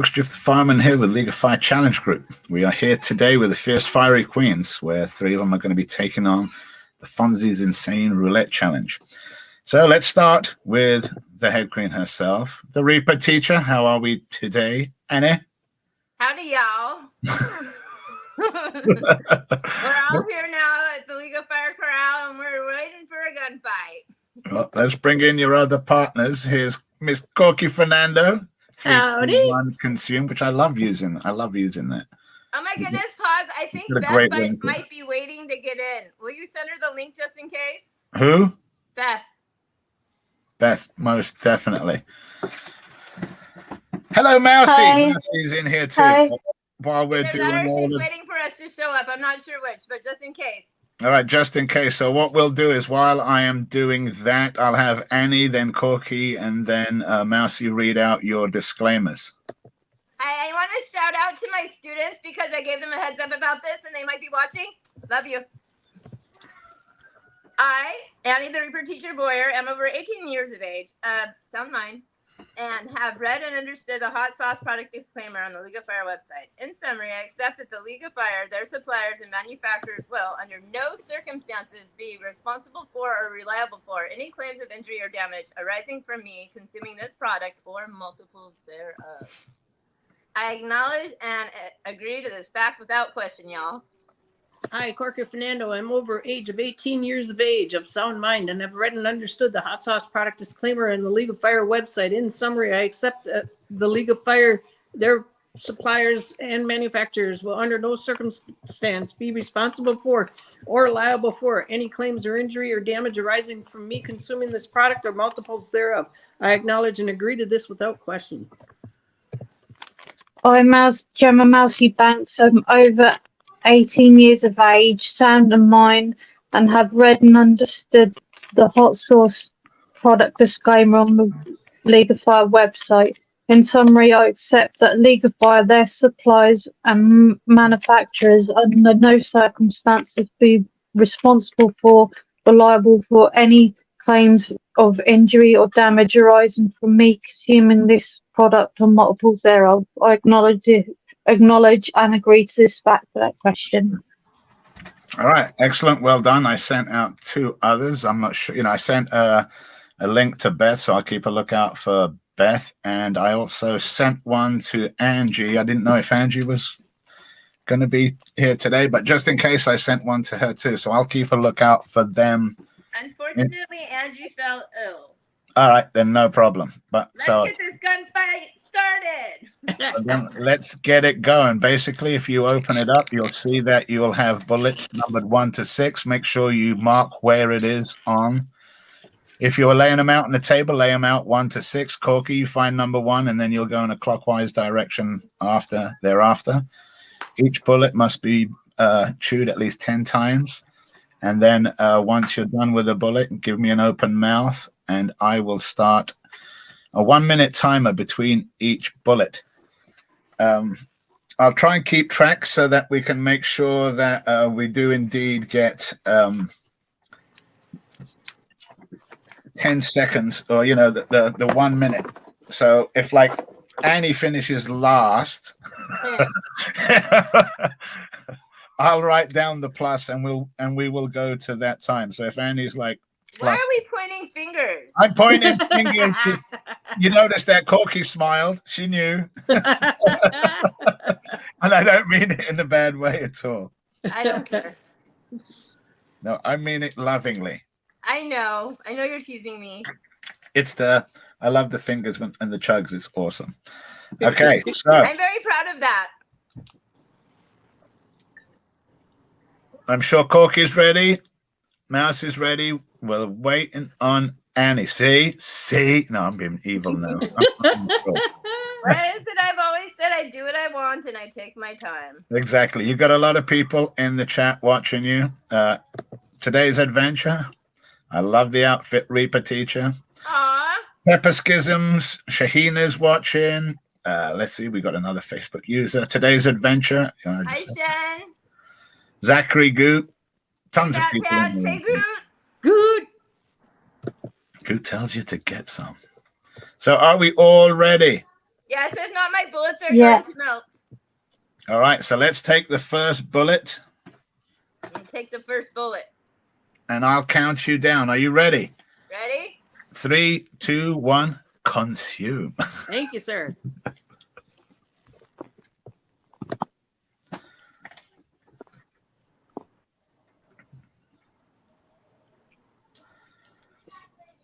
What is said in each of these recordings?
Drift the Fireman here with League of Fire Challenge Group. We are here today with the Fierce Fiery Queens, where 3 of them are going to be taking on the Fonsie's Insane Roulette Challenge. So let's start with the head queen herself, the Reaper teacher. How are we today, Annie? Howdy, y'all. We're all here now at the League of Fire Corral, and we're waiting for a gunfight. Well, let's bring in your other partners. Here's Miss Corky Fernando. Howdy. Consume, which I love using. I love using that. Oh my goodness, pause. I think Beth might be waiting to get in. Will you send her the link just in case? Who? Beth. Beth, most definitely. Hello, Mousy. Hi. Mousy's in here too. Hi. While we're Either doing that or all she's the... waiting for us to show up. I'm not sure which, but just in case. All right, just in case. So what we'll do is while I am doing that, I'll have Annie, then Corky, and then Mousy read out your disclaimers. I want to shout out to my students because I gave them a heads up about this and they might be watching. Love you. I, Annie the Reaper Teacher Boyer, am over 18 years of age, sound mind, and have read and understood the hot sauce product disclaimer on the League of Fire website. In summary, I accept that the League of Fire, their suppliers, and manufacturers will, under no circumstances, be responsible for or reliable for any claims of injury or damage arising from me consuming this product or multiples thereof. I acknowledge and agree to this fact without question, y'all. Hi, Corky Fernando. I'm over age of 18 years of age, of sound mind, and have read and understood the hot sauce product disclaimer in the League of Fire website. In summary, I accept that the League of Fire, their suppliers and manufacturers will under no circumstance be responsible for or liable for any claims or injury or damage arising from me consuming this product or multiples thereof. I acknowledge and agree to this without question. I'm Gemma Mousy Banks. I'm over 18 years of age, sound and mind, and have read and understood the hot sauce product disclaimer on the League of Fire website. In summary, I accept that League of Fire, their suppliers and manufacturers, under no circumstances be responsible for or liable for any claims of injury or damage arising from me consuming this product or multiples thereof. I acknowledge and agree to this fact for that question. All right, excellent, well done. I sent out 2 others. I'm not sure, I sent a link to Beth, so I'll keep a lookout for Beth, and I also sent one to Angie. I didn't know if Angie was going to be here today, but just in case, I sent one to her too, so I'll keep a lookout for them. Unfortunately, Angie fell ill. All right, then no problem. But let's get this gunfight started. Then let's get it going. Basically, if you open it up, you'll see that you'll have bullets numbered 1 to 6. Make sure you mark where it is on. If you're laying them out on the table, lay them out 1 to 6. Corky, you find number 1, and then you'll go in a clockwise direction thereafter. Each bullet must be chewed at least 10 times. And then once you're done with a bullet, give me an open mouth, and I will start a 1-minute timer between each bullet. I'll try and keep track so that we can make sure that we do indeed get 10 seconds, or the 1 minute. So if like Annie finishes last, I'll write down the plus, and we will go to that time. So if Annie's like, why are we pointing fingers? I'm pointing fingers because you noticed that Corky smiled. She knew. And I don't mean it in a bad way at all. I don't care. No, I mean it lovingly. I know you're teasing me. I love the fingers and the chugs. It's awesome. Okay, so I'm very proud of that. I'm sure Corky's ready. Mouse is ready. We're waiting on Annie. See? No, I'm being evil now. Why is it I've always said I do what I want and I take my time? Exactly. You've got a lot of people in the chat watching you. Today's adventure. I love the outfit, Reaper Teacher. Aww. Pepper Schisms. Shahina's watching. Let's see. We got another Facebook user. Today's adventure. Hi, Shen. Zachary Goot. Tons of people. Say Goot. Good. Goot tells you to get some. So are we all ready? Yes, if not, my bullets are Yeah. going to melt. All right, so let's take the first bullet, And take the first bullet. and I'll count you down. Are you ready? Ready? 3, 2, 1. Consume. Thank you, sir.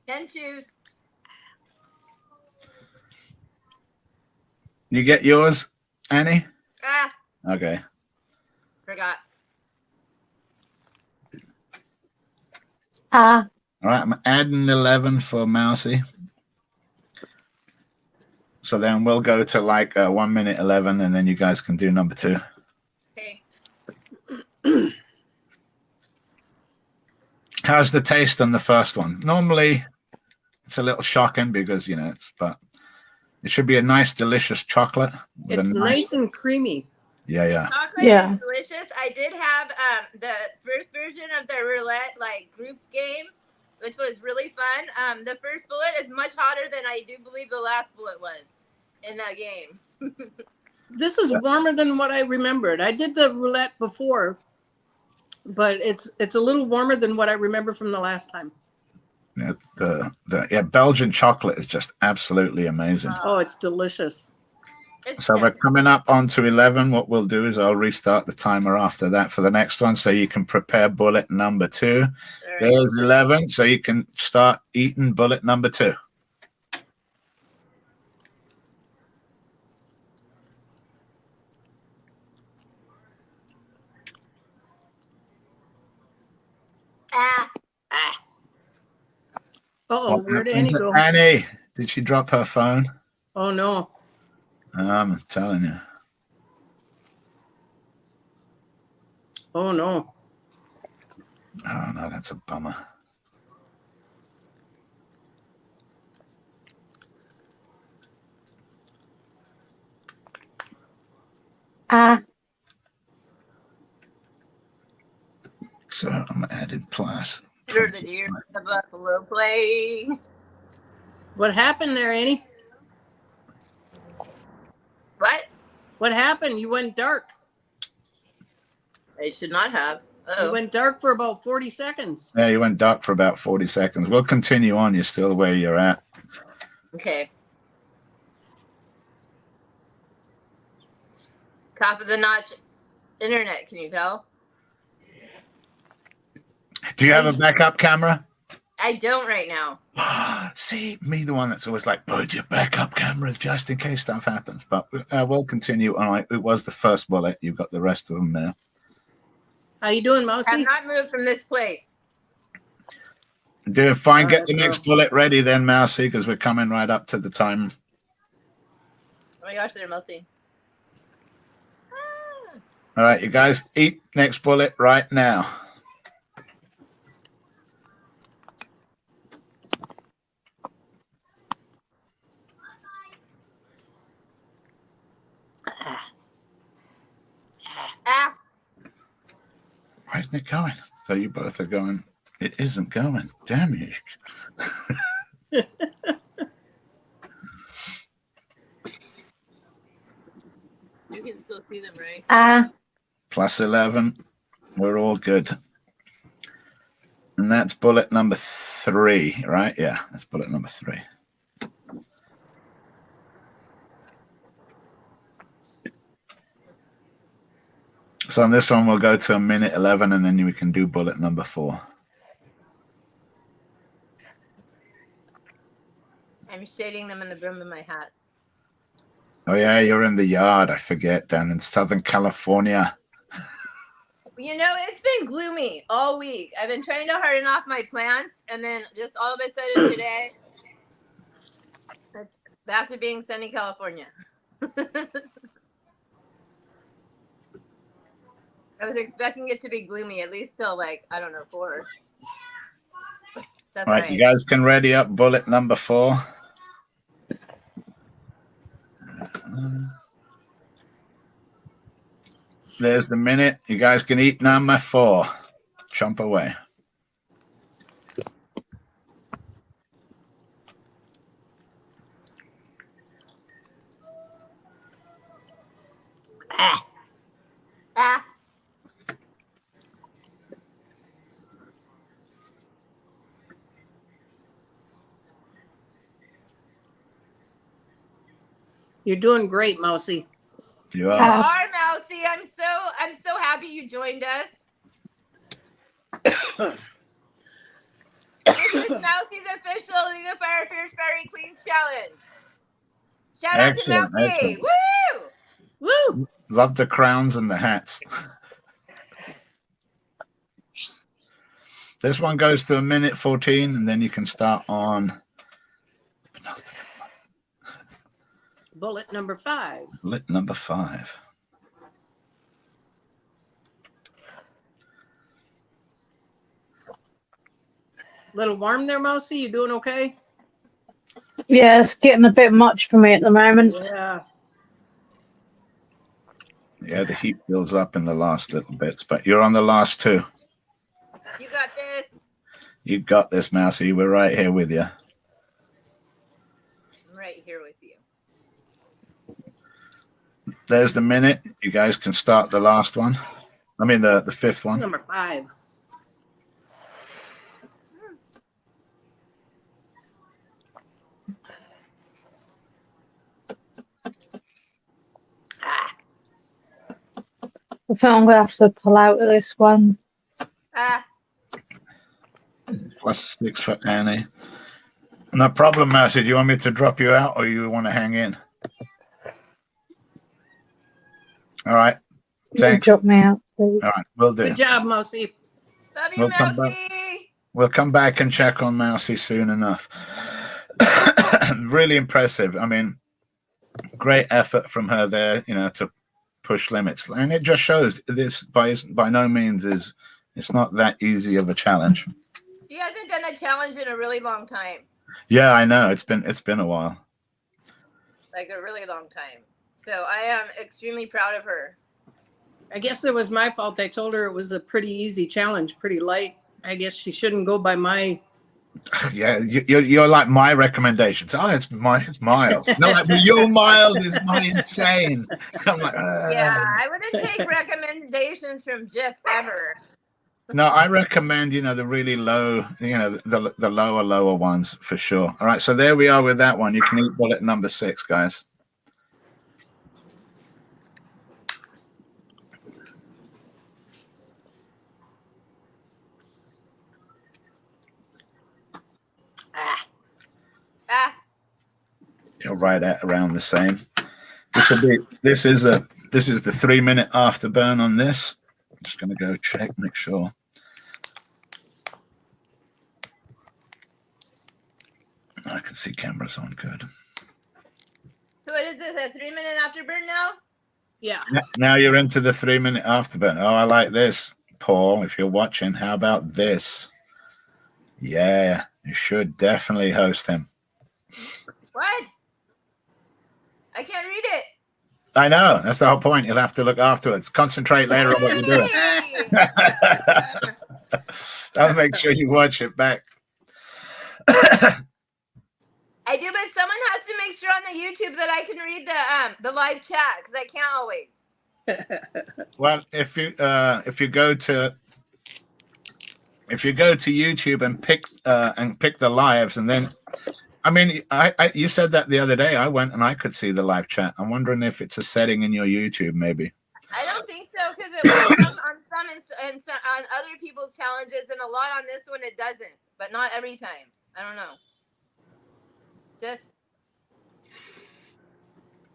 Ten choose. You get yours, Annie? Ah, Okay. forgot. Ah, All right, I'm adding 11 for Mousy. So then we'll go to like 1 minute 11, and then you guys can do number 2. Okay. How's the taste on the first one? Normally, it's a little shocking because, you know, but it should be a nice, delicious chocolate. With It's a nice and creamy. Yeah, yeah. Chocolate Yeah. is delicious. I did have the first version of the roulette like group game, which was really fun. The first bullet is much hotter than I do believe the last bullet was in that game. This is warmer than what I remembered. I did the roulette before, but it's a little warmer than what I remember from the last time. Yeah, Belgian chocolate is just absolutely amazing. Oh, it's delicious. It's So we're just- coming up onto 11. What we'll do is I'll restart the timer after that for the next one, so you can prepare bullet number 2. all right. There's 11, so you can start eating bullet number 2. Ah, Uh-oh, What where'd happens Annie go? Annie, did she drop her phone? Oh, no. I'm telling you. Oh, no. Oh no, that's a bummer. ah, So I'm added plus. hear the deer, the buffalo play. What happened there, Annie? What? What happened? You went dark. I should not have. You Oh, went dark for about 40 seconds. Yeah, you went dark for about 40 seconds. We'll continue on. You're still where you're at. okay. Top of the notch internet. Can you tell? Do you have a backup camera? I don't right now. See, me, the one that's always like, put your backup camera just in case stuff happens. But we'll continue. All right, it was the first bullet. You've got the rest of them now. How you doing, I have Mousy? not moved from this place. Do fine. All Get right, the next well. bullet ready then, Mousy, because we're coming right up to the time. Oh my gosh, they're melting. Ah. All right, you guys, eat next bullet right now. Ah. Why isn't it going? So you both are going. It isn't going. Damn you. You can still see them, right? ah, Plus 11. We're all good. And that's bullet number 3, right? Yeah, that's bullet number 3. So on this one, we'll go to 1:11, and then we can do bullet number 4. I'm shading them in the brim of my hat. Oh, yeah, you're in the yard. I forget, down in Southern California. You know, it's been gloomy all week. I've been trying to harden off my plants, and then just all of a sudden today, back to being sunny California. I was expecting it to be gloomy at least till like, I don't know, 4. That's All right, you guys can ready up bullet number 4. There's the minute. You guys can eat number 4. Chomp away. Ah. Ah. You're doing great, Mousy. You You are. are, Mousy. I'm so happy you joined us. This is Mousie's official League of Fire Fierce Fiery Queens Challenge. Shout out to Excellent, Mousy. excellent. Woo! Woo! Love the crowns and the hats. This one goes to 1:14, and then you can start on Bullet number 5. bullet number 5. Little warm there, Mousy? You doing okay? Yeah, it's getting a bit much for me at the moment. Yeah. Yeah, the heat builds up in the last little bits, but you're on the last 2. You got this. You got this, Mousy. We're right here with you. I'm right here with you. There's the minute. You guys can start the last one. I mean, the 5th one. Number 5. Ah. I think I'm gonna have to pull out of this one. Ah. +6 for Annie. No problem, Mousy. Do you want me to drop you out, or you want to hang in? All right. You Thanks. drop me out, please. All right, we'll do. Good job, Mousy. Love you, We'll come back. Mousy. We'll come back and check on Mousy soon enough. Really impressive. I mean, great effort from her there, to push limits. And it just shows this by no means is it's not that easy of a challenge. She hasn't done a challenge in a really long time. Yeah, I know. It's been a while. Like a really long time. So I am extremely proud of her. I guess it was my fault. I told her it was a pretty easy challenge, pretty light. I guess she shouldn't go by my... Yeah, you're like my recommendations. Oh, it's miles. They're like, well, your miles is my insane. I'm like, Yeah, I wouldn't take recommendations from Jeff ever. No, I recommend, the really low, the lower ones for sure. All right, so there we are with that one. You can eat bullet number 6, guys. Ah. You're right at around the same. This is the 3-minute afterburn on this. I'm just gonna go check, make sure. I can see cameras on. Good. What is this? A 3-minute afterburn now? Yeah. Now you're into the 3-minute afterburn. Oh, I like this, Paul. If you're watching, how about this? Yeah, you should definitely host him. What? I can't read it. I know. That's the whole point. You'll have to look afterwards. Concentrate later on what you're doing. Hey! I'll make sure you watch it back. I do, but someone has to make sure on the YouTube that I can read the live chat because I can't always. Well, if you go to YouTube and pick the lives, and then, I mean, you said that the other day. I went and I could see the live chat. I'm wondering if it's a setting in your YouTube, maybe. I don't think so because it works on some and on other people's challenges, and a lot on this one it doesn't, but not every time. I don't know.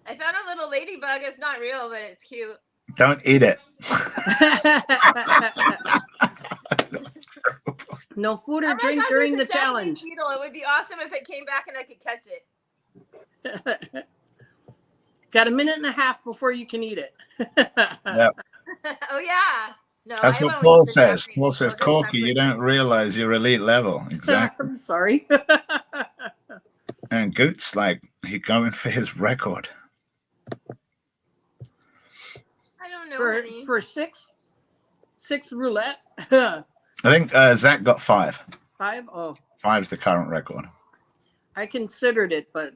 I found a little ladybug. It's not real, but it's cute. Don't eat it. No food or drink during the challenge. Beetle. It would be awesome if it came back and I could catch it. Got a minute and a half before you can eat it. Yep. Oh yeah. No, That's what Paul says. Paul says, Corky, you don't realize you're elite level. Exactly. I'm sorry. And Goot's like, he's going for his record. I don't know. For six roulette. I think Zach got 5. 5? Oh. 5's the current record. I considered it, but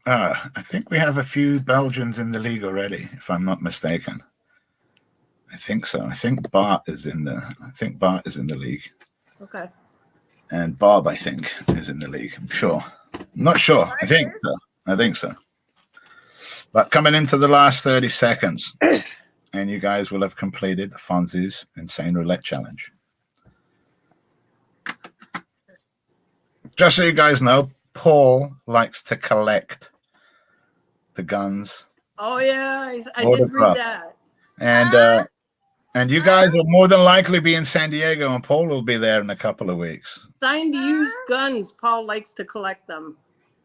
I think we have a few Belgians in the league already, if I'm not mistaken. I think so. I think Bart is in the league. Okay. And Bob, I think, is in the league. I'm sure. I'm not sure. I think so. But coming into the last 30 seconds, and you guys will have completed the Fonsie's Insane Roulette Challenge. Just so you guys know, Paul likes to collect the guns. Oh yeah, I did read that. And you guys will more than likely be in San Diego, and Paul will be there in a couple of weeks. Signed used guns. Paul likes to collect them.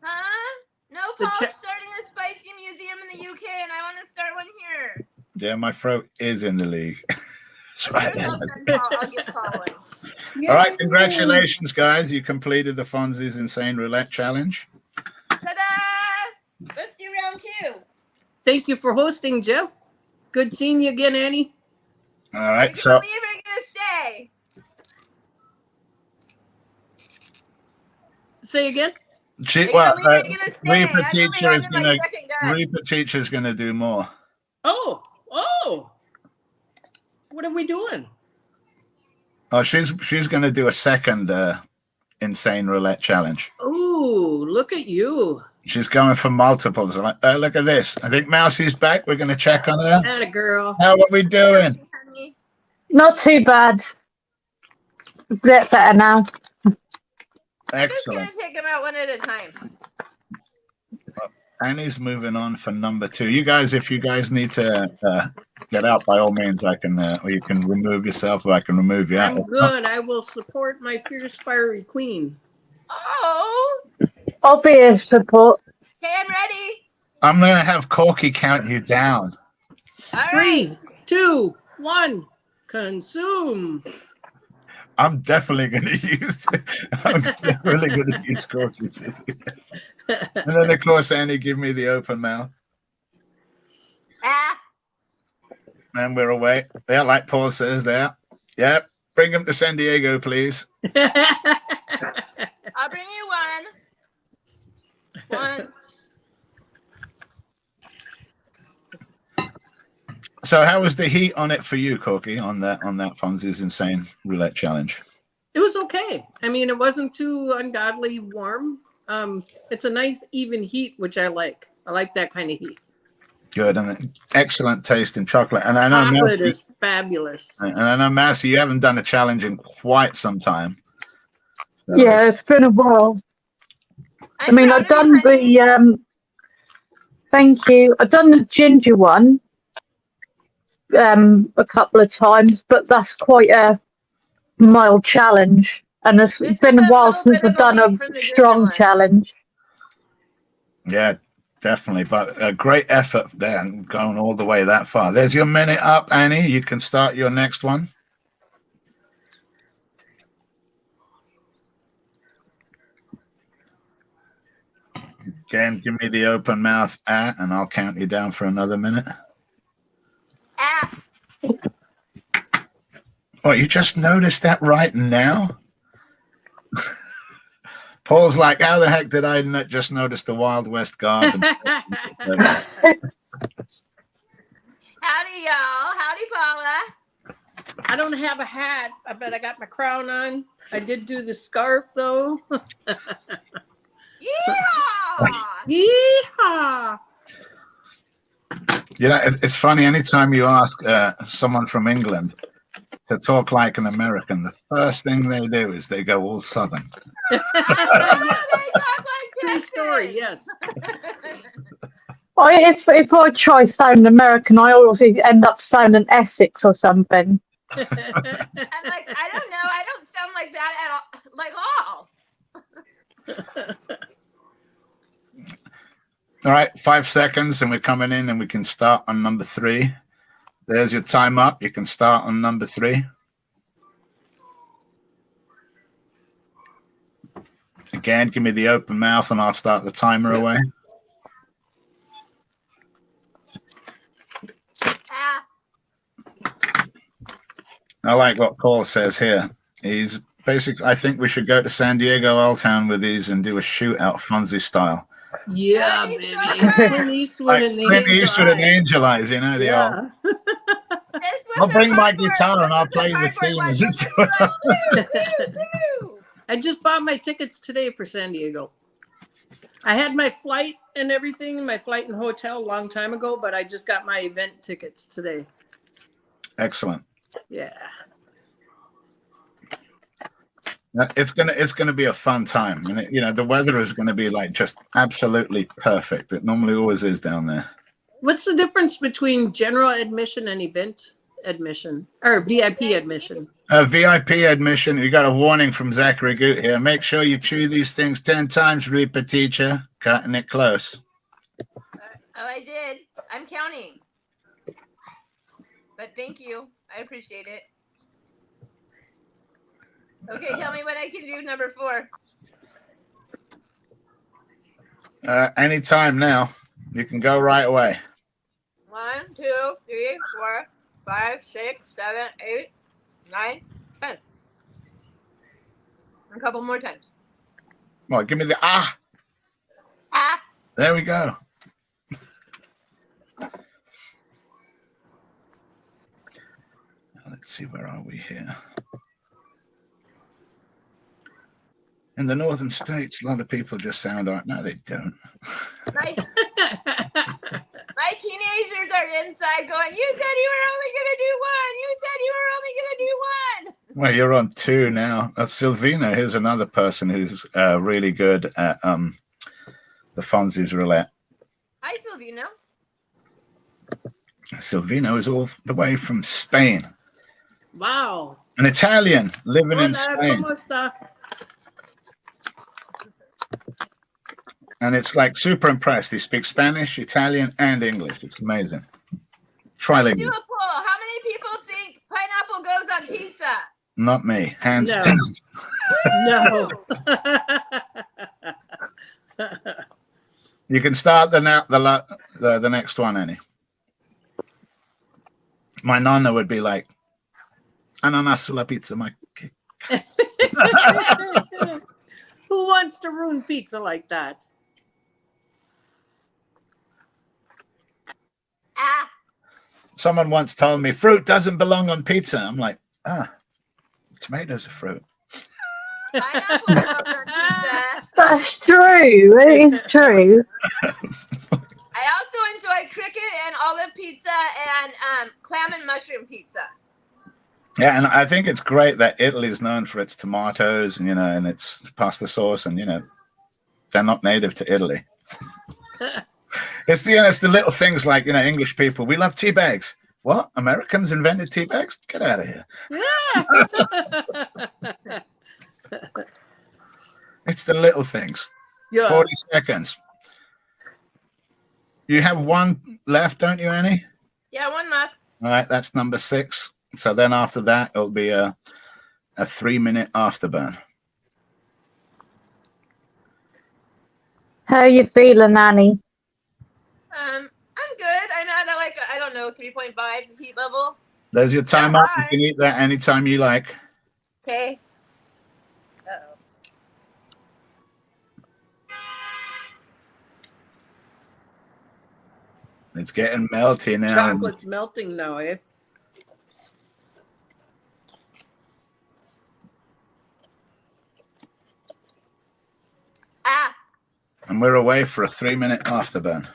Huh? No, Paul's starting a spicy museum in the UK, and I want to start one here. Yeah, my throat is in the league. That's right. I'll get Paul one. All right, congratulations, guys. You completed the Fonsie's Insane Roulette Challenge. Ta-da! Let's do round 2. Thank you for hosting, Jeff. Good seeing you again, Annie. All right, so leave or gonna stay. Say again. Reaper Teacher is gonna do more. Oh. What are we doing? Oh, she's gonna do a second Insane Roulette Challenge. Oh, look at you. She's going for multiples. Look at this. I think Mousie's back. We're gonna check on her. Atta girl. How are we doing? Not too bad. A bit better now. Excellent. I'm just gonna take them out one at a time. Annie's moving on for number 2. You guys, if you guys need to get out, by all means, I can, or you can remove yourself, or I can remove you out. I'm good. I will support my fierce, fiery queen. Oh. I'll be a support. Okay, I'm ready. I'm gonna have Corky count you down. All 3, right. 2, 1. Consume. I'm definitely going to use Corky too. And then, of course, Annie, give me the open mouth. And we're away. Yeah, like Paul says there. Yep. Bring him to San Diego, please. I'll bring you one. So how was the heat on it for you, Corky, on that Fonsie's Insane Roulette Challenge? It was okay. I mean, it wasn't too ungodly warm. It's a nice even heat, which I like. I like that kind of heat. Good, and excellent taste in chocolate. And I know chocolate is fabulous. And I know, Massey, you haven't done a challenge in quite some time. So yeah, it's been a while. I mean, I've done the thank you. I've done the ginger one a couple of times, but that's quite a mild challenge. And it's been a while since I've done a strong challenge. Yeah, definitely. But a great effort there and going all the way that far. There's your minute up, Annie. You can start your next one. Again, give me the open mouth and I'll count you down for another minute. Oh, you just noticed that right now? Paul's like, how the heck did I not just notice the Wild West Garden? Howdy, y'all. Howdy, Paula. I don't have a hat, but I got my crown on. I did do the scarf, though. Yeehaw! Yeehaw! You know, it's funny. Anytime you ask someone from England to talk like an American, the first thing they do is they go all Southern. They talk like True story, yes. Well, if I try sounding American, I always end up sounding Essex or something. I'm like, I don't know. I don't sound like that at all. Like all. All right, 5 seconds, and we're coming in, and we can start on number 3. There's your time up. You can start on number 3. Again, give me the open mouth, and I'll start the timer away. I like what Paul says here. He's basically, I think we should go to San Diego Old Town with these and do a shootout Fonzie style. Yeah, That'd be baby. so fun. Clint Eastwood Like and the Clint Angel Eastwood and Eyes. Angel Eyes, you know, the old. Yeah. This was I'll the bring my cardboard. guitar and This I'll was play the cardboard theme one. as You'll it's just be going like, on. pew, pew. I just bought my tickets today for San Diego. I had my flight and everything, my flight and hotel a long time ago, but I just got my event tickets today. Excellent. Yeah. It's gonna be a fun time, and you know the weather is going to be like just absolutely perfect. It normally always is down there. What's the difference between general admission and event admission or VIP admission? VIP admission. You got a warning from Zachary Goot here. Make sure you chew these things 10 times, Reaper teacher. Cutting it close. Oh, I did. I'm counting. But thank you. I appreciate it. Okay, tell me what I can do. Number 4. Anytime now. You can go right away. 1, 2, 3, 4, 5, 6, 7, 8, 9, 10. A couple more times. Well, give me the ah. Ah. There we go. Let's see, where are we here? In the northern states, a lot of people just sound like, no, they don't. My teenagers are inside going, you said you were only going to do 1. You said you were only going to do 1. Well, you're on 2 now. Silvina, here's another person who's really good at the Fonsie's Roulette. Hi, Silvino. Silvino is all the way from Spain. Wow. An Italian living in Hola, Spain. ¿cómo está? And it's like super impressed. He speaks Spanish, Italian, and English. It's amazing. Trilingual. Do a poll. How many people think pineapple goes on pizza? Not me. Hands No. down. No. You can start the next one, Annie. My nonna would be like, ananas sulla pizza, my Who wants to ruin pizza like that? Ah. Someone once told me fruit doesn't belong on pizza. I'm like, tomatoes are fruit. Pineapple goes on pizza. That's true. It is true. I also enjoy cricket and olive pizza and clam and mushroom pizza. Yeah, and I think it's great that Italy is known for its tomatoes and and its pasta sauce, and they're not native to Italy. It's it's the little things like English people. We love tea bags. What? Americans invented tea bags? Get out of here. It's the little things. Yeah. 40 seconds. You have 1 left, don't you, Annie? Yeah, 1 left. All right, that's number 6. So then after that, it'll be a 3-minute afterburn. How are you feeling, Annie? I'm good. I'm at I don't know, 3.5 heat level. There's your time Yeah, up. You can eat that anytime you like. Okay. Uh-oh. It's getting melty now. Chocolate's melting now, eh? Ah. And we're away for a 3-minute afterburn.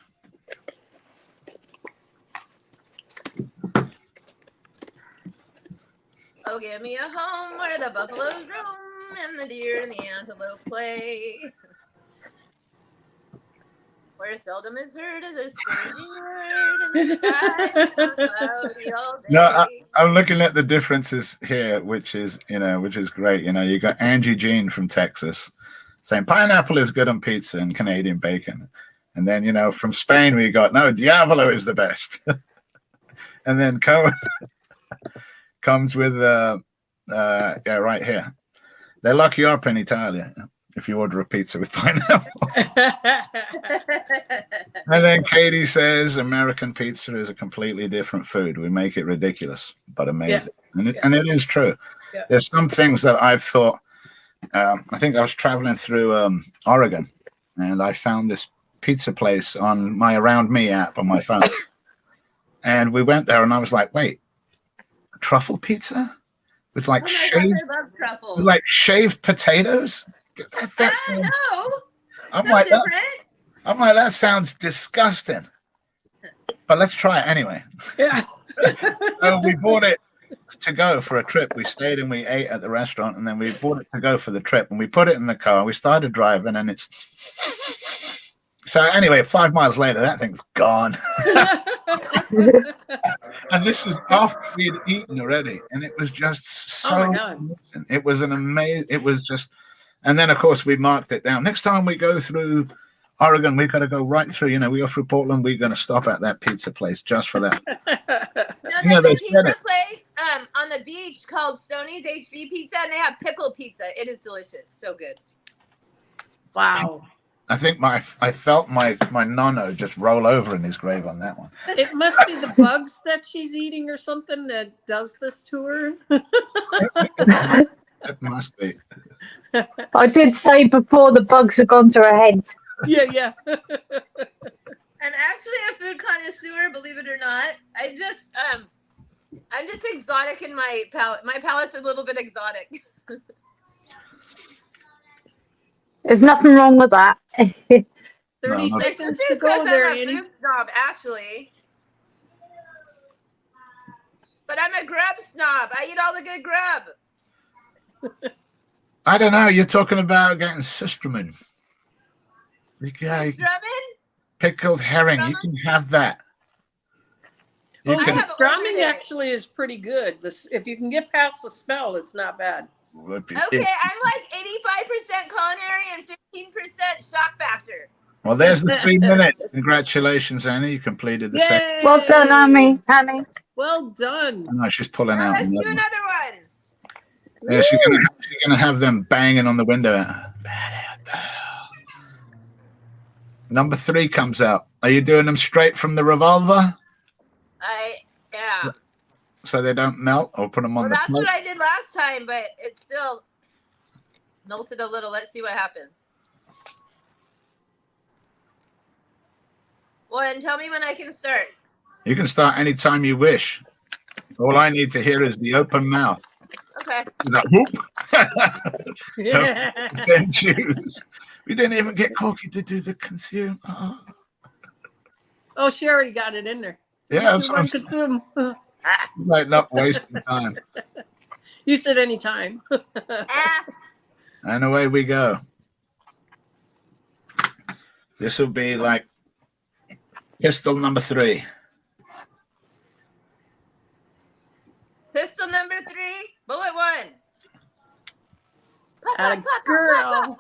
Oh, give me a home where the buffaloes roam and the deer and the antelope play. Where seldom is heard as a screaming word and the sky is cloudy all day. No, I'm looking at the differences here, which is great. You got Angie Jean from Texas saying pineapple is good on pizza and Canadian bacon. And then, from Spain, we got, no, Diavolo is the best. And then Cohen comes with, right here. They lock you up in Italia if you order a pizza with pineapple. And then Katie says American pizza is a completely different food. We make it ridiculous, but amazing. Yeah. And it is true. Yeah. There's some things that I've thought, I think I was traveling through Oregon, and I found this pizza place on my Around Me app on my phone. And we went there, and I was like, wait, truffle pizza? With like Oh my gosh, shaved, I love truffles. with like shaved potatoes? That's No, I'm so like, that sounds disgusting. But let's try it anyway. Yeah. So we bought it to go for a trip. We stayed and we ate at the restaurant, and then we bought it to go for the trip, and we put it in the car. We started driving, and it's so anyway. 5 miles later, that thing's gone. And this was after we had eaten already, and it was just so. Oh my God. It was an amazing. It was just, and then of course we marked it down. Next time we go through Oregon, we've got to go right through. We go through Portland. We're going to stop at that pizza place just for that. No, there's a pizza place on the beach called Stoney's HB Pizza, and they have pickle pizza. It is delicious. So good. Wow. I think I felt my nono just roll over in his grave on that one. It must be the bugs that she's eating or something that does this to her. It must be. I did say before the bugs have gone to her head. Yeah. I'm actually a food connoisseur, believe it or not. I'm just exotic in my palate. My palate's a little bit exotic. There's nothing wrong with that. 30 No, seconds Sister to go says there, I'm a Annie. food snob, actually. But I'm a grub snob. I eat all the good grub. I don't know. You're talking about getting sisterman. Yeah, Drummond? pickled herring. You can have that. You Oh, can, have strumming ordered it. actually is pretty good. If you can get past the smell, it's not bad. Okay, I'm like 85% culinary and 15% shock factor. well, there's the 3 minutes. Congratulations, Annie. You completed the second. Yay! Well done, Annie. Well done. Oh, no, she's pulling Now out. let's do another one. another one. Yeah, she's gonna have them banging on the window. Number 3 comes out. Are you doing them straight from the revolver Yeah. so they don't melt, or put them on Well, the that's plate? what I did last time, but it still melted a little. Let's see what happens. Well, and tell me when I can start. You can start anytime you wish. All I need to hear is the open mouth. Okay. Is that whoop? Yeah. 10 shoes. We didn't even get Corky to do the consume. Oh. Oh, she already got it in there. Yeah, that's what I'm saying. Consume. Like not wasting time. You said anytime. Ah, And away we go. This will be like pistol number 3. pistol number 3, bullet 1. Pop, Atta pop, pop, girl. pop, pop, pop.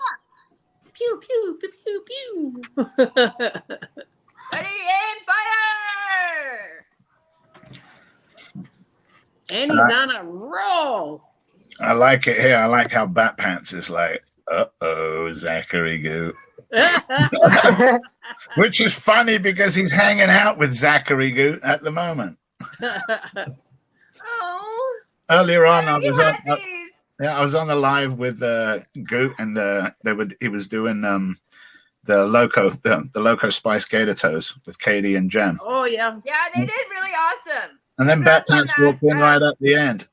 Pew, pew, pew, pew, pew. Ready, aim, fire! Annie's on a roll. I like it here. I like how Bat Pants is like, Zachary Goot. Which is funny because he's hanging out with Zachary Goot at the moment. Oh, Earlier on, I you was had on, these. I was on the live with Goot, and he was doing the Loco Spice Gator Toes with Katie and Jen. Oh, yeah. Yeah, they did really awesome. And then Bat Congrats Pants on walked in that. right at the end.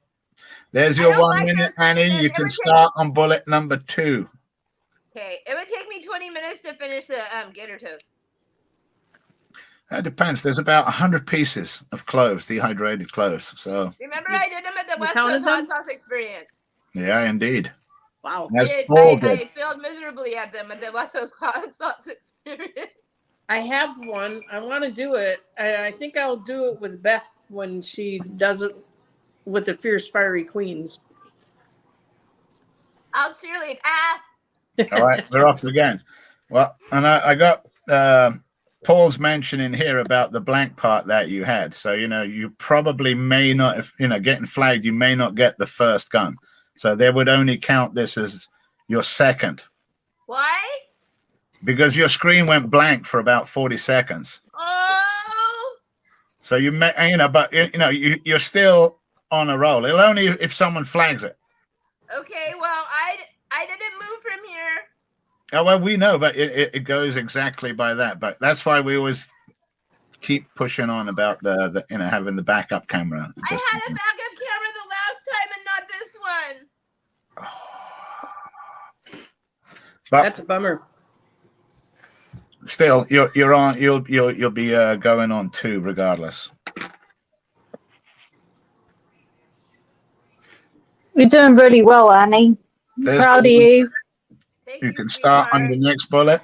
There's I your don't 1 like minute, those Annie. things. You It can would take- start on bullet number 2. Okay, it would take me 20 minutes to finish the gator toast. That depends. There's about 100 pieces of cloves, dehydrated cloves. So, Remember, I did them at the You West counted Coast Hot them? Sauce Experience. yeah, indeed. Wow. That's I Paul did. failed miserably at them at the West Coast Hot Sauce Experience. I have one. I want to do it. I think I'll do it with Beth when she does it with the Fierce Fiery Queens. I'll cheerlead. Ah, All right, we're off again. Well, and I got Paul's mentioning here about the blank part that you had. So, you probably may not, if getting flagged, you may not get the first gun. So they would only count this as your second why? because your screen went blank for about 40 seconds. Oh, So you may, but you're still on a roll. It'll only if someone flags it. okay. Well, I didn't move from here. Oh, well, we know, but it goes exactly by that. But that's why we always keep pushing on about the having the backup camera. I had a backup camera the last time and not this one. But That's a bummer. still, you're on. You'll be going on 2 regardless. You're doing really well, Annie. There's Proud of the- you. Thank You can start on the next bullet.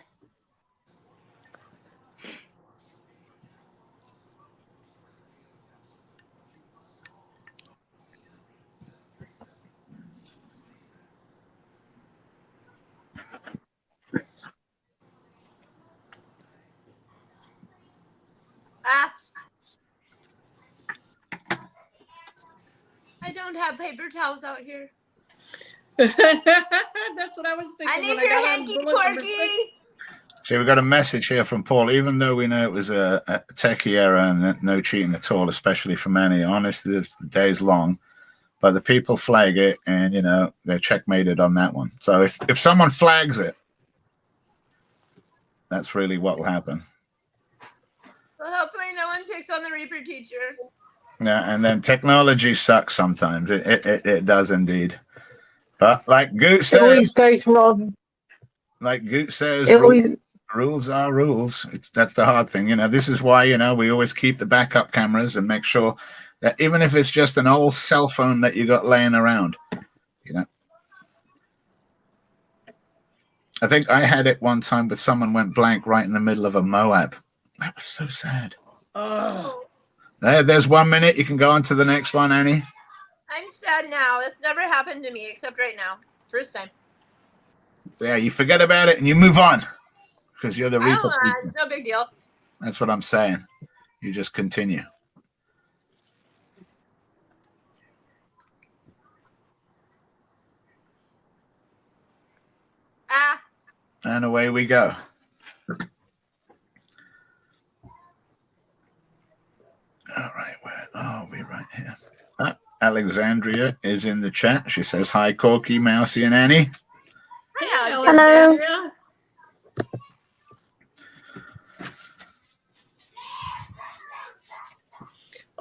I don't have paper towels out here. That's what I was thinking. I need when your got on hanky, bullet number Corky. 6. See, we got a message here from Paul. Even though we know it was a techie error and no cheating at all, especially from Annie, honestly, the day's long. But the people flag it, and they're checkmated on that one. So if someone flags it, that's really what will happen. Well, hopefully no one picks on the Reaper teacher. Yeah, and then technology sucks sometimes. It does indeed. But like Goot It always says, goes wrong. rules are rules. That's the hard thing. This is why we always keep the backup cameras and make sure that even if it's just an old cell phone that you got laying around, I think I had it one time, but someone went blank right in the middle of a Moab. That was so sad. Oh. There's 1 minute. You can go on to the next one, Annie. I'm sad now. This never happened to me except right now. First time. Yeah, you forget about it and you move on because you're the Reaper. No big deal. That's what I'm saying. You just continue. And away we go. All right, where are we? Right here. Alexandria is in the chat. She says, hi, Corky, Mousy, and Annie. Hi, Hello. Alexandria.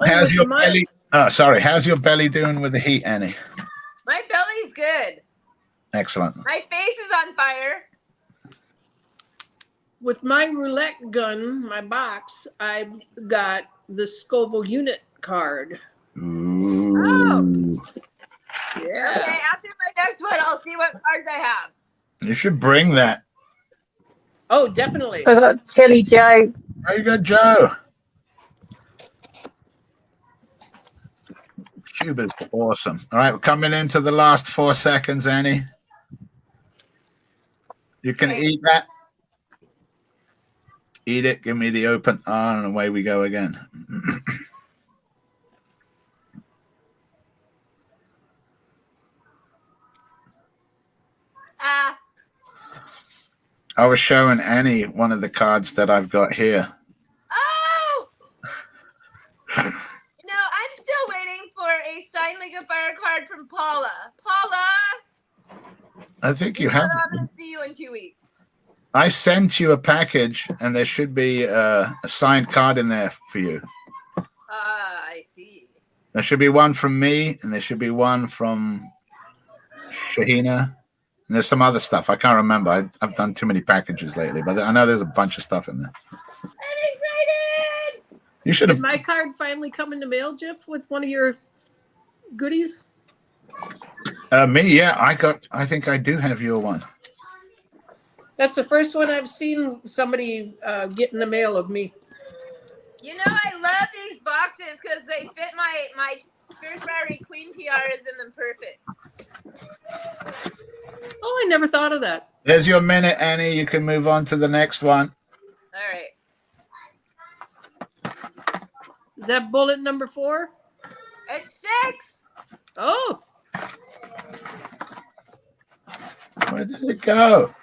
How's your belly? Oh, sorry. How's your belly doing with the heat, Annie? My belly's good. Excellent. My face is on fire. With my roulette gun, my box, I've got the Scoville unit card. Ooh. Oh. Yeah. Okay, after my next one, I'll see what cards I have. You should bring that. Oh, definitely. I got Chili Joe. There you go, Joe. Cuba's awesome. All right, we're coming into the last 4 seconds, Annie. You can eat that. Eat it. Give me the open R, and away we go again. I was showing Annie one of the cards that I've got here. Oh! I'm still waiting for a signed League of Fire card from Paula. Paula! I think you have. I'm going to see you in 2 weeks. I sent you a package, and there should be a signed card in there for you. I see. There should be one from me, and there should be one from Shahina. And there's some other stuff. I can't remember. I've done too many packages lately, but I know there's a bunch of stuff in there. I'm excited! You should Did have. my card finally come in the mail, Jeff, with one of your goodies? Me, yeah. I think I do have your one. That's the first one I've seen somebody get in the mail of me. I love these boxes because they fit my Fierce Fiery Queen tiaras in them perfect. Oh, I never thought of that. There's your minute, Annie. You can move on to the next one. All right. Is that bullet number 4? It's 6. Oh. Where did it go?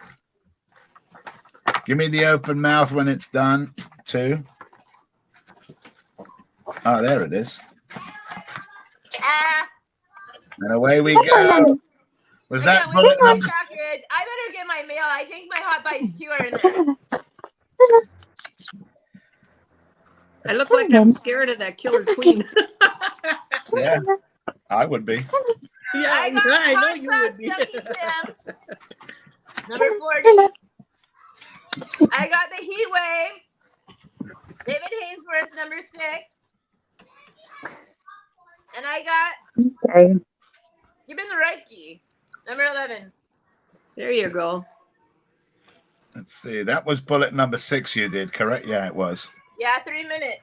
Give me the open mouth when it's done, too. Oh, there it is. And away we go. Was I that can't wait bullet for my number? package. I better get my mail. I think my Hot Bites 2 are in there. I look like I'm scared of that killer queen. Yeah, I would be. Yeah, I got I know hot you sauce would be. Chunky Tim, number 40. I got the Heat Wave, David Hainsworth, number 6. And I got Okay. Give me the right key, number 11. There you go. Let's see. That was bullet number 6 you did, correct? Yeah, it was. Yeah, 3 minutes.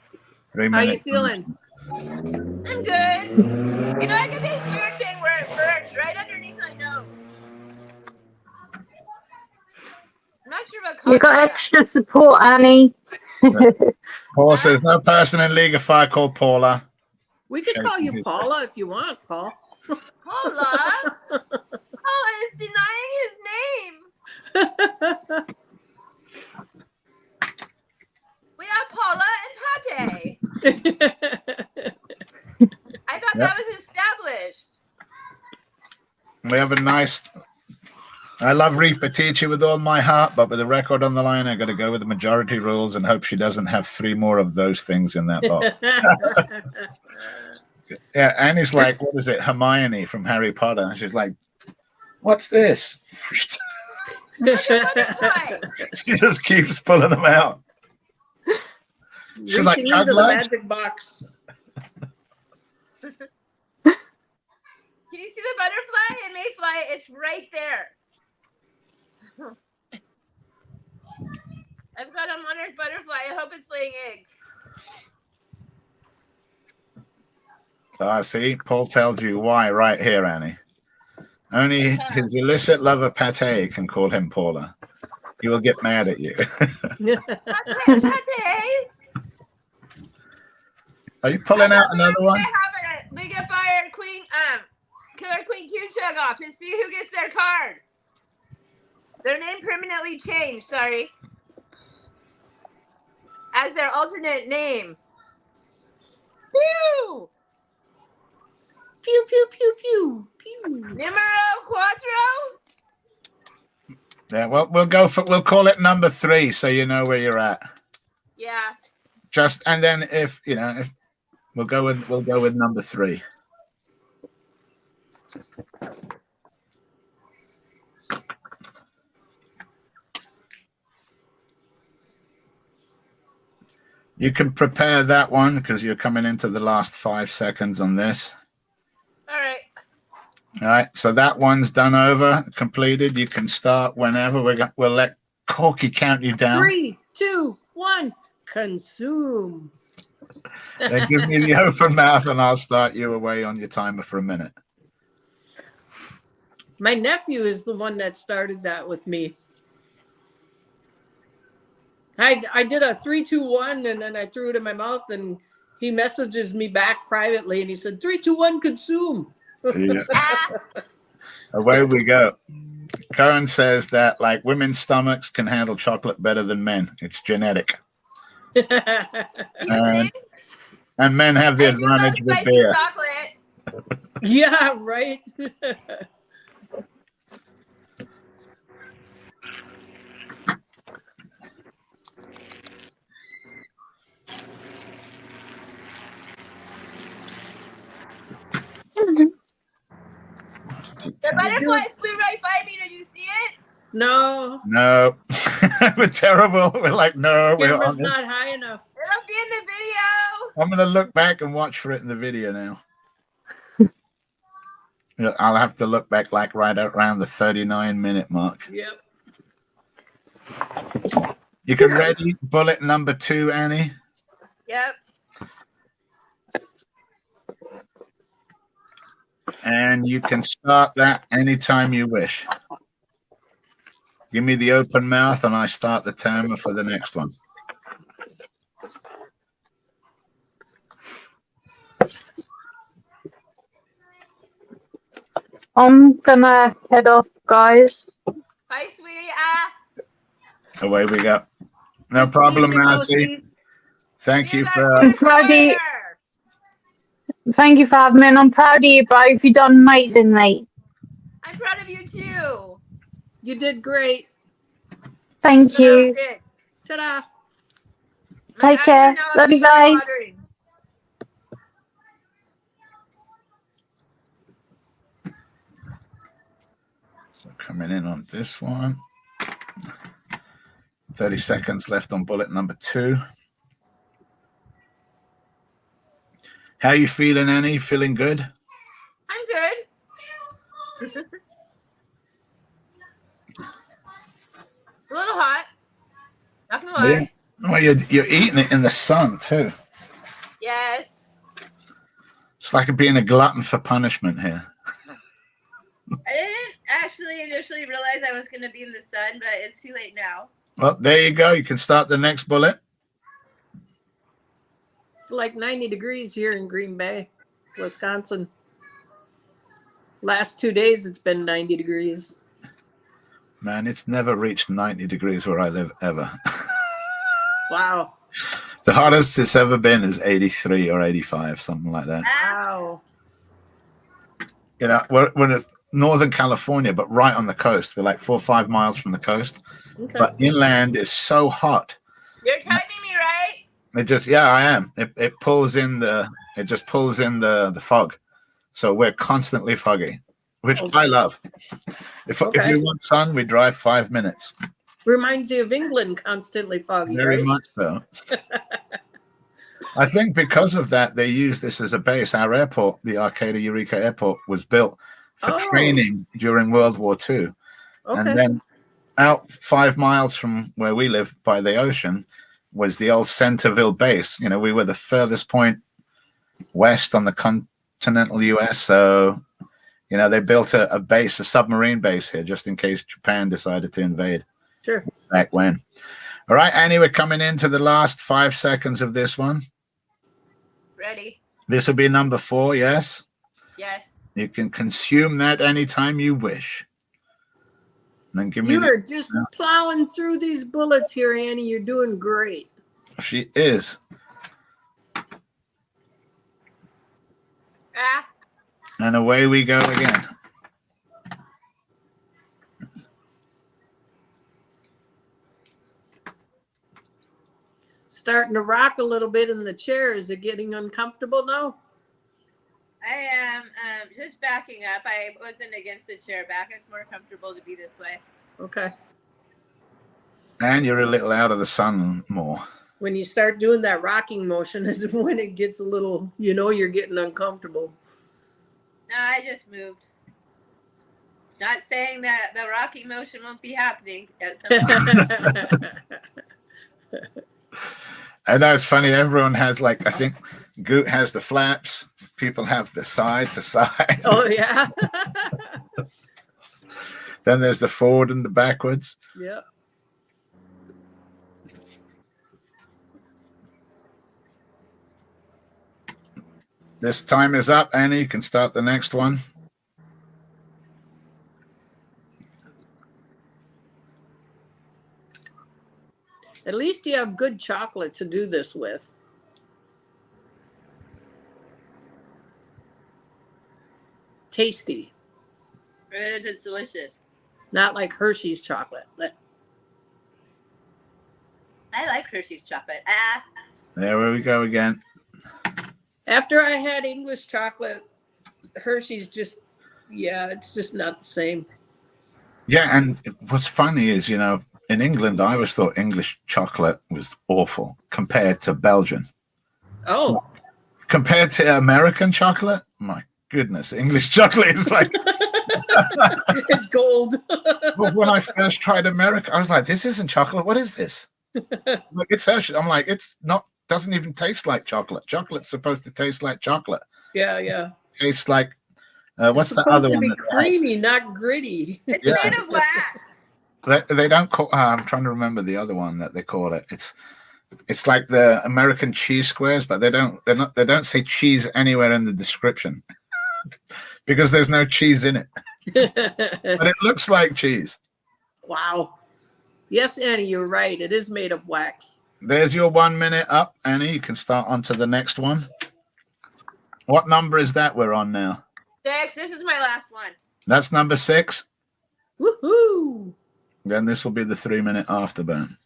3 How you minutes. feeling? I'm good. You know, I get this weird thing where it burns right underneath my nose. I'm not sure what You causes got that. extra support, Annie. Paul says no person in League of Fire called Paula. We could call you Shaking his Paula if you want, Paul. Paula? Paula is denying his name. We have Paula and Pate. I thought that was established. We have a nice. I love Reaper Teacher with all my heart, but with a record on the line, I got to go with the majority rules and hope she doesn't have 3 more of those things in that box. Yeah, Annie's like, what is it, Hermione from Harry Potter? And she's like, what's this? Butterfly. She just keeps pulling them out. She's like, Reaching chug into the lunch? magic box. Can you see the butterfly? It may fly. It's right there. I've got a monarch butterfly. I hope it's laying eggs. See, Paul tells you why right here, Annie. Only his illicit lover Pate can call him Paula. He will get mad at you. Pate. Are you pulling out another one? I have a League of Fire Queen, Killer Queen Q chug off to see who gets their card. Their name permanently changed, sorry. As their alternate name. Pew! Pew, pew, pew, pew, pew. Numero cuatro? Yeah, well, we'll call it number 3 so you know where you're at. Yeah. Just and then if we'll go with number 3. You can prepare that one because you're coming into the last 5 seconds on this. All right. All right, so that one's done over, completed. You can start whenever. We'll let Corky count you down. 3, 2, 1. Consume. Then give me the open mouth, and I'll start you away on your timer for a minute. My nephew is the one that started that with me. I did a 3, 2, 1, and then I threw it in my mouth, and he messages me back privately, and he said, 3, 2, 1, consume. Yeah. Away we go. Cohen says that like women's stomachs can handle chocolate better than men. It's genetic. And men have the advantage with beer. Chocolate. Yeah, right. The butterfly flew right by me. Did you see it? No. No. We're terrible. We're like, no. Camera's not high enough. It'll be in the video. I'm going to look back and watch for it in the video now. Yeah, I'll have to look back like right around the 39-minute mark. Yep. You can ready bullet number 2, Annie? Yep. And you can start that anytime you wish. Give me the open mouth and I start the timer for the next one. I'm gonna head off, guys. Hi, sweetie. Away we go. No Good problem, seeing you, Nancy. Lucy. Thank you Use for... our Friday. fire. Thank you for having me, and I'm proud of you both. You've done amazingly. I'm proud of you too. You did great. Thank you. Good. Ta-da. My Take eyes care. are now Love you officially guys. watering. So coming in on this one. 30 seconds left on bullet number 2. How you feeling, Annie? Feeling good? I'm good. A little hot. Not gonna lie. Yeah. Well, you're eating it in the sun too. Yes. It's like being a glutton for punishment here. I didn't actually initially realize I was going to be in the sun, but it's too late now. Well, there you go. You can start the next bullet. It's like 90 degrees here in Green Bay, Wisconsin. Last 2 days, it's been 90 degrees. Man, it's never reached 90 degrees where I live, ever. Wow. The hottest it's ever been is 83 or 85, something like that. Wow. You know, we're in Northern California, but right on the coast. We're like 4 or 5 miles from the coast. Okay. But inland is so hot. You're typing me, right? It just, yeah, I am. It pulls in it just pulls in the fog. So we're constantly foggy, which I love. If we want sun, we drive 5 minutes. Reminds you of England, constantly foggy, Very right? much so. I think because of that, they use this as a base. Our airport, the Arcata Eureka Airport, was built for training during World War II. Okay. And then out 5 miles from where we live by the ocean was the old Centerville base. You know, we were the furthest point west on the continental U.S. So, you know, they built a base, a submarine base here, just in case Japan decided to invade. Sure. Back when. All right, Annie, we're coming into the last 5 seconds of this one. Ready. This will be number 4, yes? Yes. You can consume that anytime you wish. And then give me. You are just plowing through these bullets here, Annie. You're doing great. She is. Ah. And away we go again. Starting to rock a little bit in the chair. Is it getting uncomfortable now? I am just backing up. I wasn't against the chair back. It's more comfortable to be this way. Okay. And you're a little out of the sun more. When you start doing that rocking motion is when it gets a little, you know, you're getting uncomfortable. No, I just moved. Not saying that the rocking motion won't be happening at some point. I know it's funny. Everyone has, like, I think Goot has the flaps. People have the side to side. Oh, yeah. Then there's the forward and the backwards. Yep. This time is up, Annie. You can start the next one. At least you have good chocolate to do this with. Tasty. It is. It's delicious. Not like Hershey's chocolate. I like Hershey's chocolate. Ah. There we go again. After I had English chocolate, Hershey's just, yeah, it's just not the same. Yeah, and what's funny is, you know, in England, I always thought English chocolate was awful compared to Belgian. Oh. Compared to American chocolate, my goodness, English chocolate is like... It's gold. Well, when I first tried America, I was like, this isn't chocolate. What is this? Like, it's Hershey. I'm like, it's not, doesn't even taste like chocolate. Chocolate's supposed to taste like chocolate. Yeah, yeah. Tastes like, what's the other one? It's supposed to be creamy, not gritty. It's made of wax. They don't call, I'm trying to remember the other one that they call it. It's like the American cheese squares, but they don't say cheese anywhere in the description because there's no cheese in it. But it looks like cheese. Wow. Yes, Annie, you're right. It is made of wax. There's your 1 minute up, Annie. You can start on to the next one. What number is that we're on now? 6. This is my last one. That's number 6. Woohoo! Then this will be the 3-minute afterburn.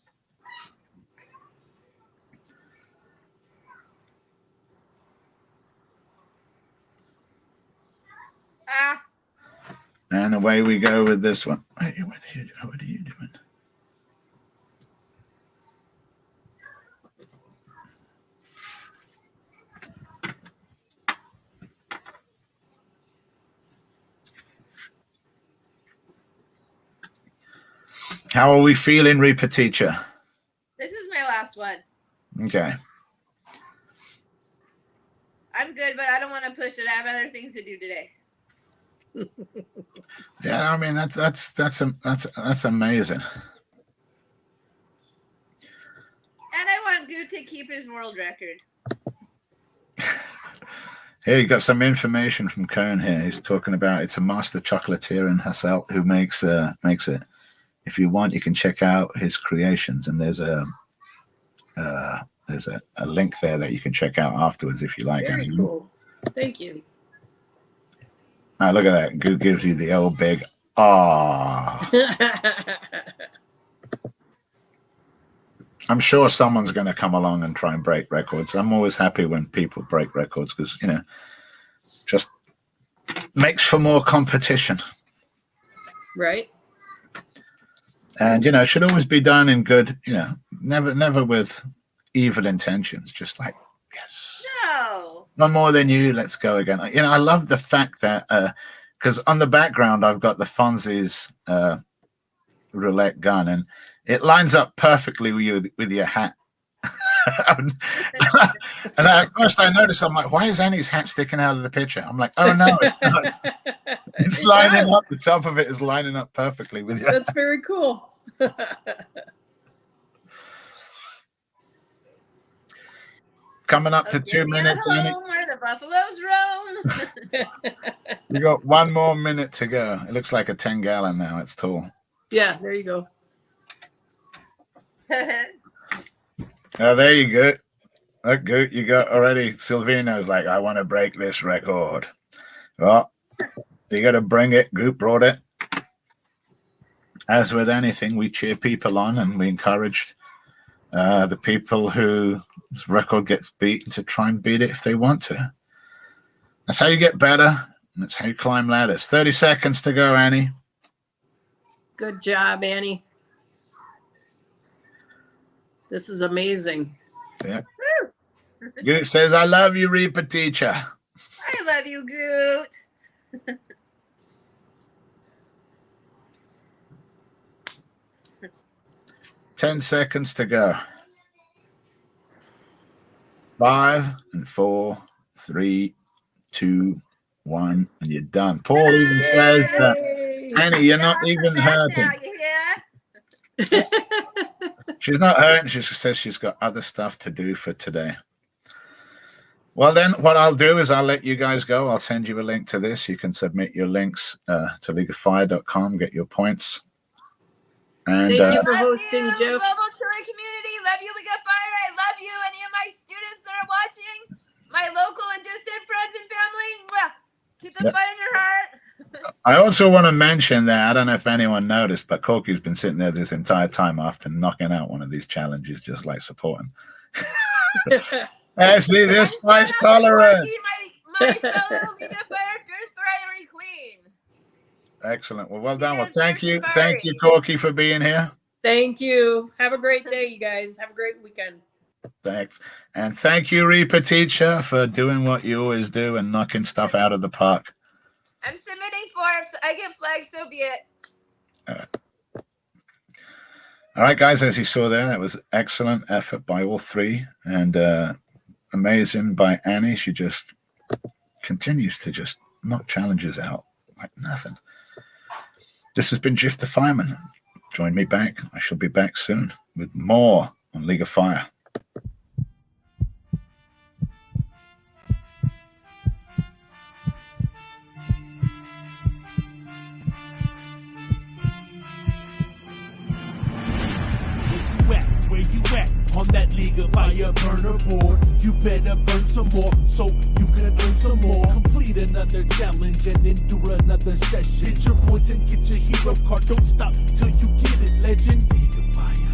Ah. And away we go with this one. What are you doing? How are we feeling, Reaper Teacher? This is my last one. Okay. I'm good, but I don't want to push it. I have other things to do today. Yeah, I mean that's amazing. And I want Goo to keep his world record. Here you got some information from Cone here. He's talking about it's a master chocolatier in Hassel who makes it. If you want, you can check out his creations, and there's a link there that you can check out afterwards if you like. Very cool. Thank you. Oh, look at that. Goo gives you the old big ah. I'm sure someone's going to come along and try and break records. I'm always happy when people break records because, you know, just makes for more competition. Right. And, you know, it should always be done in good, you know, never with evil intentions. Just like, yes. No. One more than you. Let's go again. You know, I love the fact that because on the background I've got the Fonsie's roulette gun, and it lines up perfectly with your hat. And at first I noticed, I'm like, why is Annie's hat sticking out of the picture? I'm like, oh no, it's not. It's lining up. The top of it is lining up perfectly with your That's very cool. Coming up to 2 minutes, Annie. Where the buffaloes roam. We got 1 more minute to go. It looks like a 10-gallon now. It's tall. Yeah, there you go. Oh, there you go. Look, good. You got already. Silvino's like, I want to break this record. Well, you got to bring it. Goop brought it. As with anything, we cheer people on and we encourage the people whose record gets beaten to try and beat it if they want to. That's how you get better. That's how you climb ladders. 30 seconds to go, Annie. Good job, Annie. This is amazing. Yeah. Goot says, I love you, Reaper Teacher. I love you, Goot. 10 seconds to go. 5 and 4, 3, 2, 1, and you're done. Paul even says that, Annie, you're not even hurting. She's not hurting. She says she's got other stuff to do for today. Well, then what I'll do is I'll let you guys go. I'll send you a link to this. You can submit your links to leagueoffire.com, get your points. And thank you for hosting, Jeff. Global Chile community. Love you, League of Fire. I love you. Any of my students that are watching, my local and distant friends and family. Mwah. Keep the fire in your heart. I also want to mention that, I don't know if anyone noticed, but Corky's been sitting there this entire time after knocking out one of these challenges, just like supporting. I see this spice tolerance. My fellow League of Fire Fierce Fiery Queen. Excellent. Well done. Well, thank you. Thank you, Corky, for being here. Thank you. Have a great day, you guys. Have a great weekend. Thanks. And thank you, Reaper Teacher, for doing what you always do and knocking stuff out of the park. I'm submitting for it. So I get flagged, so be it. All right, guys, as you saw there, that was excellent effort by all three, and amazing by Annie. She just continues to just knock challenges out like nothing. This has been Jiff the Fireman. Join me back. I shall be back soon with more on League of Fire. Where you at on that that League of Fire burner board. You better burn some more so you can earn some more. Complete another challenge and endure another session. Hit your points and get your hero card. Don't stop till you get it, legend. League of Fire.